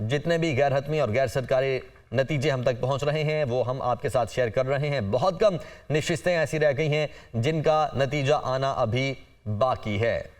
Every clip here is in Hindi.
जितने भी गैर हतमी और गैर सरकारी नतीजे हम तक पहुंच रहे हैं वो हम आपके साथ शेयर कर रहे हैं। बहुत कम नशिस्तें ऐसी रह गई हैं जिनका नतीजा आना अभी बाकी है।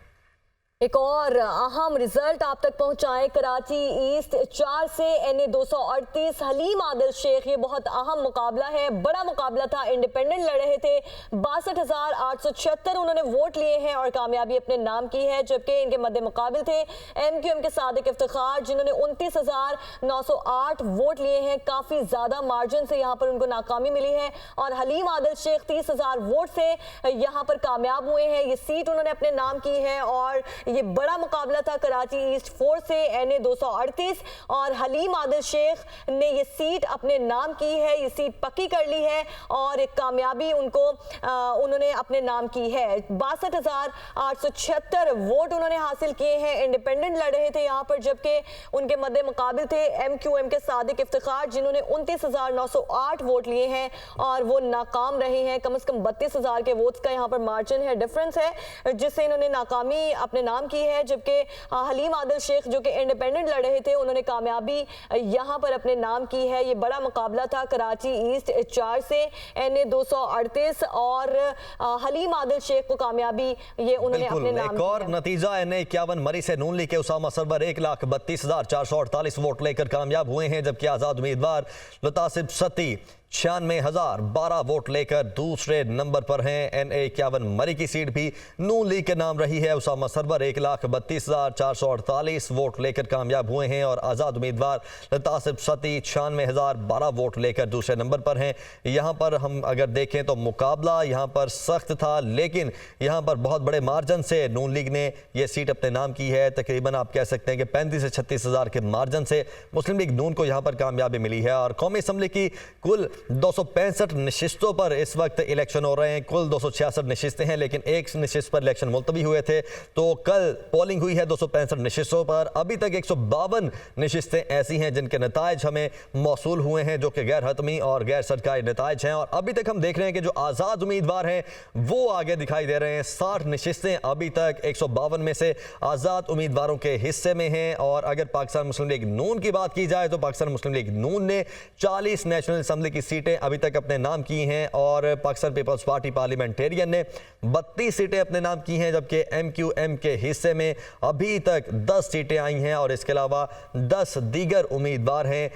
एक और अहम रिजल्ट आप तक पहुंचाए, कराची ईस्ट 4 से NA 238 हलीम आदिल शेख। ये बहुत अहम मुकाबला है, बड़ा मुकाबला था। इंडिपेंडेंट लड़ रहे थे, 62,876 उन्होंने वोट लिए हैं और कामयाबी अपने नाम की है। जबकि इनके मद्दे मुकाबिल थे MQM के सादिक इफ्तिखार जिन्होंने 29,908 वोट लिए हैं। काफ़ी ज़्यादा मार्जिन से यहाँ पर उनको नाकामी मिली है और हलीम आदिल शेख 30,000 वोट से यहाँ पर कामयाब हुए हैं। ये सीट उन्होंने अपने नाम की है और ये बड़ा मुकाबला था कराची ईस्ट 4 से NA 238 और हलीम आदिल शेख ने ये सीट अपने नाम की है, ये सीट पक्की कर ली है और एक कामयाबी उन्होंने अपने नाम की है। 62,876 वोट उन्होंने हासिल किए हैं। इंडिपेंडेंट लड़ रहे थे यहाँ पर, जबकि उनके मद्दे मुकाबिल थे MQM के सादिक इफ्तिखार जिन्होंने 29,908 वोट लिए हैं और वो नाकाम रहे हैं। कम से कम 32,000 के वोट्स का यहाँ पर मार्जिन है, डिफरेंस है, जिससे इन्होंने नाकामी अपने नाम की है। जबकि हलीम आदिल शेख जो कि इंडिपेंडेंट लड़ रहे थे उन्होंने कामयाबी यहां पर अपने नाम की है। ये बड़ा मुकाबला था कराची ईस्ट 4 से NA 238 और हलीम आदिल शेख को कामयाबी ये उन्होंने अपने नाम एक और नतीजा NA 51 मरी से नून लीग के उसामा सरवर 1,32,448 वोट लेकर कामयाब हुए हैं। जबकि आजाद उम्मीदवार लतासिब सती 96,012 वोट लेकर दूसरे नंबर पर हैं। NA 51 मरी की सीट भी नून लीग के नाम रही है। उसामा सरवर 1,32,448 वोट लेकर कामयाब हुए हैं और आज़ाद उम्मीदवार लतासिब सती 96,012 वोट लेकर दूसरे नंबर पर हैं। यहाँ पर हम अगर देखें तो मुकाबला यहाँ पर सख्त था, लेकिन यहाँ पर बहुत बड़े मार्जिन से नून लीग ने यह सीट अपने नाम की है। तकरीबन आप कह सकते हैं कि 35 से 36,000 के मार्जिन से मुस्लिम लीग नून को यहाँ पर कामयाबी मिली है। और कौमी असम्बली की कुल 265 नशिस्तों पर इस वक्त इलेक्शन हो रहे हैं। कुल 266 नशिस्तें हैं, लेकिन एक नशिस्त पर इलेक्शन मुलतवी हुए थे, तो कल पोलिंग हुई है 265 नशिस्तों पर। अभी तक 152 नशिस्तें ऐसी हैं जिनके नताइज हमें मौसूल हुए हैं, जो कि गैर हतमी और गैर सरकारी नताइज हैं। और अभी तक हम देख रहे हैं कि जो आज़ाद उम्मीदवार हैं वो आगे दिखाई दे रहे हैं। 60 नशिस्तें अभी तक 152 में से आज़ाद उम्मीदवारों के हिस्से में हैं। और अगर पाकिस्तान मुस्लिम लीग नून की बात की जाए तो पाकिस्तान मुस्लिम लीग नून ने 40 नेशनल असम्बली की सीटें अभी तक अपने नाम की हैं और पाकिस्तान पीपल्स पार्टी पार्लियामेंटेरियन ने 32 सीटें अपने नाम की हैं। जबकि MQM के हिस्से में अभी तक 10 सीटें आई हैं और इसके अलावा 10 दीगर उम्मीदवार हैं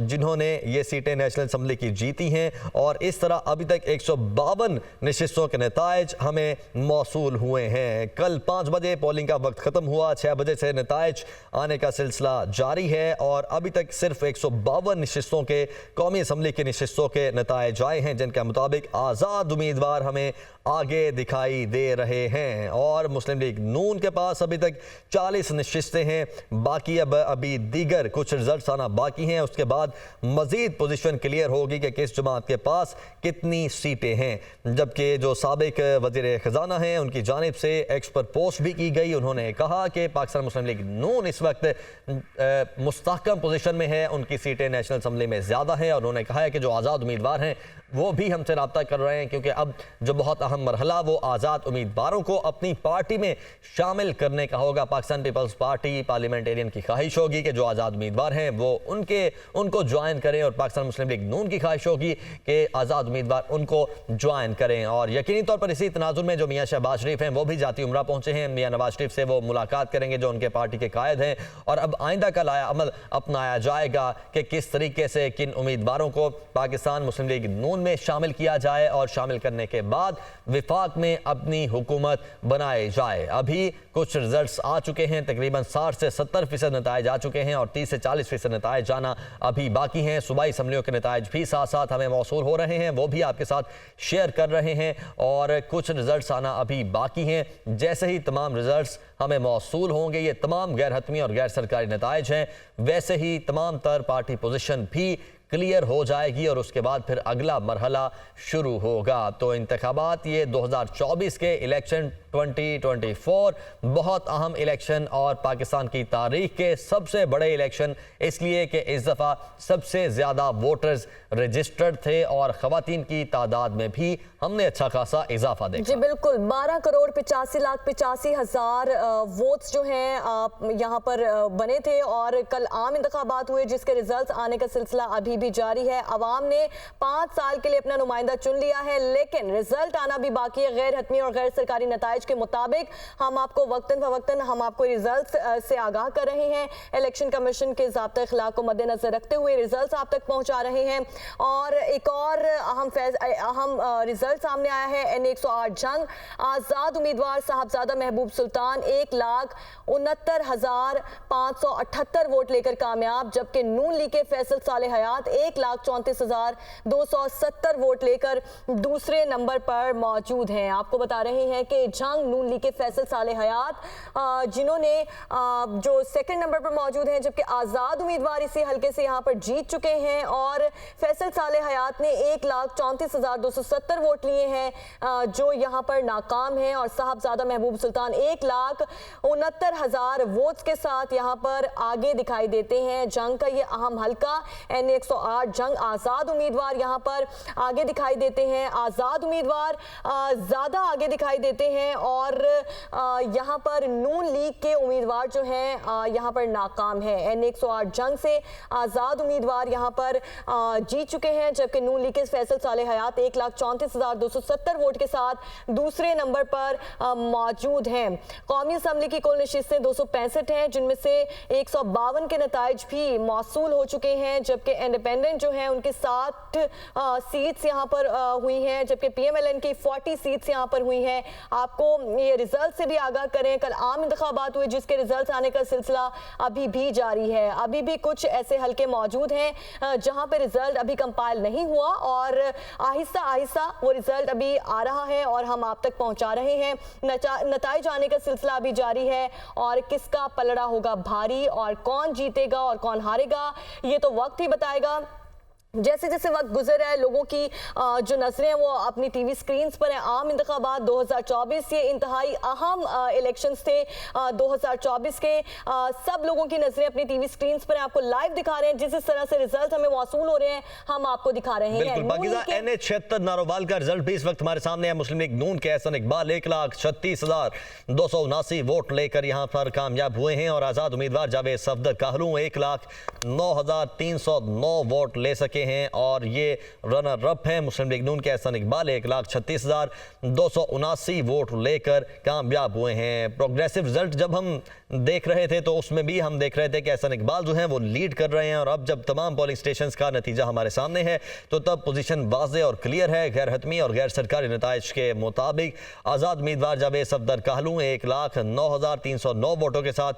जिन्होंने ये सीटें नेशनल असम्बली की जीती हैं। और इस तरह अभी तक 152 नशिस्तों के नताइज हमें मौसूल हुए हैं। कल 5 बजे पोलिंग का वक्त ख़त्म हुआ, 6 बजे से नताइज आने का सिलसिला जारी है और अभी तक सिर्फ 152 नशिस्तों के कौमी असम्बली की नशिस्तों के नताइज आए हैं, जिनके मुताबिक आज़ाद उम्मीदवार हमें आगे दिखाई दे रहे हैं। और मुस्लिम लीग नून के पास अभी तक 40 नशिस्तें हैं, बाकी अभी दीगर कुछ रिजल्ट आना बाकी हैं। उसके बाद मजीद पोजीशन क्लियर होगी कि किस जमात के पास कितनी सीटें हैं। जबकि जो साबिक वज़ीर ख़जाना हैं उनकी जानिब से एक्स पर पोस्ट भी की गई। उन्होंने कहा कि पाकिस्तान मुस्लिम लीग नून इस वक्त मुस्तहकम पोजीशन में है, उनकी सीटें नेशनल असम्बली में ज़्यादा हैं। और उन्होंने कहा है कि जो आज़ाद उम्मीदवार हैं वो भी हमसे रब्ता कर रहे हैं, क्योंकि अब जो बहुत अहम मरहला वो आज़ाद उम्मीदवारों को अपनी पार्टी में शामिल करने का होगा। पाकिस्तान पीपल्स पार्टी पार्लियामेंटेरियन की ख्वाहिश होगी कि जो आज़ाद उम्मीदवार हैं वो उनको ज्वाइन करें और पाकिस्तान मुस्लिम लीग नून की ख्वाहिश होगी कि आज़ाद उम्मीदवार उनको ज्वाइन करें। और यकीनी तौर पर इसी तनाजुर में जो मियाँ शहबाज शरीफ हैं वो भी जाती उम्रा पहुँचे हैं। मियाँ नवाज शरीफ से वो मुलाकात करेंगे जो उनके पार्टी के कायद हैं। और अब आइंदा का अमल अपनाया जाएगा कि किस तरीके से किन उम्मीदवारों को पाकिस्तान मुस्लिम लीग नून में शामिल किया जाए और शामिल करने के बाद विफाक में अपनी हुकूमत बनाई जाए। अभी कुछ रिजल्ट्स आ चुके हैं, तकरीबन 60 से 70% नताइज आ चुके हैं और 30 से 40% नताइज आना अभी बाकी हैं। सूबाई असम्बलियों के नताइज भी साथ साथ हमें मौसूल हो रहे हैं, वो भी आपके साथ शेयर कर रहे हैं। और कुछ रिजल्ट्स आना अभी बाकी हैं। जैसे ही तमाम रिजल्ट्स हमें मौसूल होंगे, ये तमाम गैर हतमी और गैर सरकारी नताइज हैं, वैसे ही तमाम तर पार्टी पोजीशन भी क्लियर हो जाएगी और उसके बाद फिर अगला मरहला शुरू होगा। तो इंतखाबात ये 2024 के इलेक्शन 2024 बहुत अहम इलेक्शन और पाकिस्तान की तारीख के सबसे बड़े इलेक्शन, इसलिए कि इस दफ़ा सबसे ज़्यादा वोटर्स रजिस्टर्ड थे और ख़वातीन की तादाद में भी हमने अच्छा खासा इजाफा देखा। जी बिल्कुल, 12,85,85,000 वोट्स जो हैं यहाँ पर बने थे और कल आम इंतखाबात हुए जिसके रिजल्ट आने का सिलसिला अभी भी जारी है। अवाम ने 5 साल के लिए अपना नुमाइंदा चुन लिया है, लेकिन रिजल्ट आना भी बाकी है। गैर हतमी और गैर सरकारी नताइज के मुताबिक हम आपको वक्तन फवक्तन हम आपको रिजल्ट से आगाह कर रहे हैं। इलेक्शन कमीशन के ज़ाब्ता अखलाक को मद्देनजर रखते हुए रिजल्ट आप तक पहुंचा रहे हैं। और एक और अहम रिजल्ट सामने आया है। N108 जंग आज़ाद उम्मीदवार साहबजादा महबूब सुल्तान 1,69,578 वोट लेकर कामयाब, जबकि नून लीग के फैसल सालेह हयात 1,34,270 वोट लेकर दूसरे नंबर पर मौजूद हैं। आपको बता रहे हैं कि जंग नून लीग के फैसल सालेह हयात जिन्होंने जो सेकंड नंबर पर मौजूद हैं, जबकि आज़ाद उम्मीदवार इसी हल्के से यहाँ पर जीत चुके हैं और फैसल सालेह हयात ने 1,34,270 वोट लिए हैं जो यहाँ पर नाकाम हैं और साहबजादा महबूब सुल्तान 1,69,000 वोट्स के साथ यहाँ पर आगे दिखाई देते हैं। जंग का ये अहम हल्का N108 जंग आज़ाद उम्मीदवार यहाँ पर आगे दिखाई देते हैं। आज़ाद उम्मीदवार ज़्यादा आगे दिखाई देते हैं और यहाँ पर नून लीग के उम्मीदवार जो हैं यहाँ पर नाकाम है। N108 जंग से आज़ाद उम्मीदवार यहाँ पर जीत चुके हैं, जबकि नून लीग के फैसल सालेह हयात 1,34,270 वोट के साथ दूसरे नंबर पर मौजूद हैं। कौमी असम्बली की कुल नशिस्तें 265 हैं, जिनमें से 152 के नताइज भी मौसूल हो चुके हैं, जबकि इंडिपेंडेंट जो हैं उनके 60 सीट्स यहाँ पर हुई हैं, जबकि PMLN की 40 सीट्स यहाँ पर हुई हैं। आपको ये रिजल्ट से भी आगाह करें, कल आम इंतखाबात हुए जिसके रिजल्ट आने का सिलसिला अभी भी जारी है। अभी भी कुछ ऐसे हल्के मौजूद हैं जहां पे रिजल्ट अभी कंपाइल नहीं हुआ और आहिस्ता आहिस्ता वो रिजल्ट अभी आ रहा है और हम आप तक पहुंचा रहे हैं। नताइज आने का सिलसिला अभी जारी है और किसका पलड़ा होगा भारी और कौन जीतेगा और कौन हारेगा ये तो वक्त ही बताएगा। जैसे जैसे वक्त गुजर रहा है, लोगों की जो नजरें हैं वो अपनी टीवी स्क्रीन्स पर हैं। आम इंतखाबात 2024 ये इंतहाई अहम इलेक्शंस थे 2024 के। सब लोगों की नजरें अपनी टीवी स्क्रीन्स पर हैं, आपको लाइव दिखा रहे हैं। जिस तरह से रिजल्ट हमें मौसूल हो रहे हैं हम आपको दिखा रहे हैं। बिल्कुल पाकिज़ा N176 नारोवाल का रिजल्ट भी इस वक्त हमारे सामने है। मुस्लिम लीग नून के एहसन इकबाल 1,36,279 वोट लेकर यहाँ पर कामयाब हुए हैं और आज़ाद उम्मीदवार जावेद सफदर काहलू 1,09,309 वोट ले सके हैं और ये रनर अप हैं। मुस्लिम लीग नून के एहसन इकबाल 1,36,279 वोट लेकर कामयाब हुए हैं। प्रोग्रेसिव रिजल्ट जब हम देख रहे थे तो उसमें भी हम देख रहे थे कि एहसन इकबाल जो हैं वो लीड कर रहे हैं और अब जब तमाम पोलिंग स्टेशंस का नतीजा हमारे सामने है तो तब पोजीशन वाज़े और क्लियर है। गैर हतमी और गैर सरकारी नताइज के मुताबिक आज़ाद उम्मीदवार जावेद सफदर काहलू 1,09,309 वोटों के साथ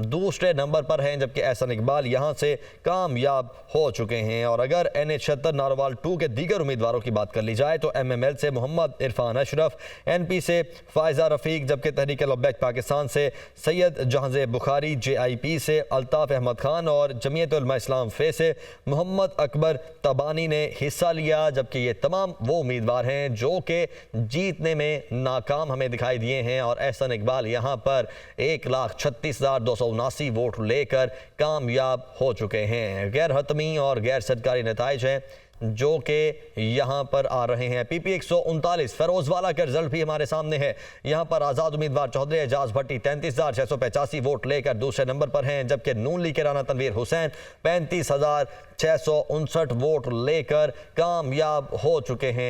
दूसरे नंबर पर हैं, जबकि एहसन इकबाल यहाँ से कामयाब हो चुके हैं। और अगर N176 नारोवाल 2 के दीगर उम्मीदवारों की बात कर ली जाए तो MML से मोहम्मद इरफान अशरफ, NP से फायजा रफीक, जबकि तहरीक लब्बैक पाकिस्तान से सैयद जहांज़ेब बुखारी, JIP से अल्ताफ़ अहमद खान और जमीयत उलमा इस्लाम फे से मोहम्मद अकबर तबानी ने हिस्सा लिया। जबकि ये तमाम वो उम्मीदवार हैं जो कि जीतने में नाकाम हमें दिखाई दिए हैं और एहसन इकबाल यहाँ पर 1,36,279 वोट लेकर कामयाब हो चुके हैं। गैर हतमी और गैर सरकारी नताइज हैं जो कि यहाँ पर आ रहे हैं। PP 139 फरोजवाला का रिजल्ट भी हमारे सामने है। यहाँ पर आज़ाद उम्मीदवार चौधरी एजाज भट्टी 33,685 वोट लेकर दूसरे नंबर पर हैं, जबकि नून लीग के राना तनवीर हुसैन 35,659 वोट लेकर कामयाब हो चुके हैं।